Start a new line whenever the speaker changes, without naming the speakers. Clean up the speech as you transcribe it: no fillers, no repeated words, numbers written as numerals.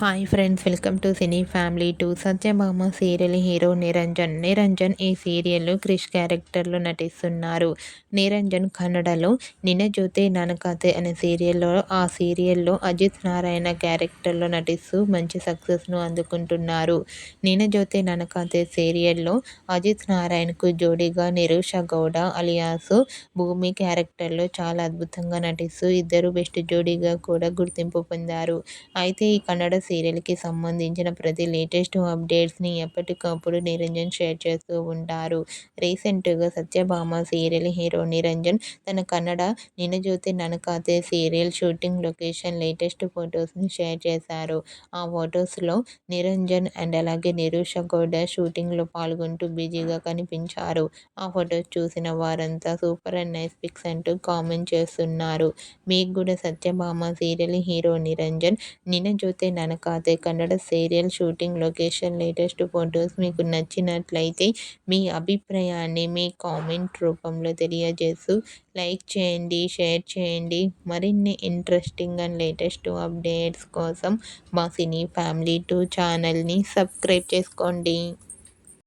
Hi friends, welcome to cine family two. Satyabhama serial hero Niranjan ఈ సీరియల్లో క్రిష్ క్యారెక్టర్లో నటిస్తున్నారు. నిరంజన్ కన్నడలో నిన జోతే ననకాతే అనే సీరియల్లో అజిత్ నారాయణ క్యారెక్టర్లో నటిస్తూ మంచి సక్సెస్ను అందుకుంటున్నారు. నిన జోతే ననకాతే సీరియల్లో అజిత్ నారాయణకు జోడీగా నిరూష గౌడ అలియాస్ భూమి క్యారెక్టర్లో చాలా అద్భుతంగా నటిస్తూ ఇద్దరు బెస్ట్ జోడీగా కూడా గుర్తింపు పొందారు. అయితే ఈ కన్నడ సీరియల్కి సంబంధించిన ప్రతి లేటెస్ట్ అప్డేట్స్ని ఎప్పటికప్పుడు నిరంజన్ షేర్ చేస్తూ ఉంటారు. రీసెంట్గా సత్యభామ సీరియల్ హీరో నిరంజన్ తన Kannada Ninajothe Nanakathe serial shooting location latest ఫొటోస్ని షేర్ చేశారు. ఆ ఫొటోస్లో నిరంజన్ అండ్ అలాగే నిరూష గౌడ షూటింగ్లో పాల్గొంటూ బిజీగా కనిపించారు. ఆ ఫొటోస్ చూసిన వారంతా సూపర్ అండ్ నైస్ పిక్స్ అంటూ కామెంట్ చేస్తున్నారు. మీకు కూడా Satyabhama serial hero Niranjan Nina Jothe Nanakathe Kannada serial shooting location latest photos మీకు నచ్చినట్లయితే మీ అభిప్రాయాన్ని మీ కామెంట్ రూపంలో తెలియజేస్తూ లైక్ చేయండి, షేర్ చేయండి. మరిన్ని ఇంట్రెస్టింగ్ అండ్ లేటెస్ట్ అప్డేట్స్ కోసం మా సినీ ఫ్యామిలీ 2 ఛానల్ని సబ్స్క్రైబ్ చేసుకోండి.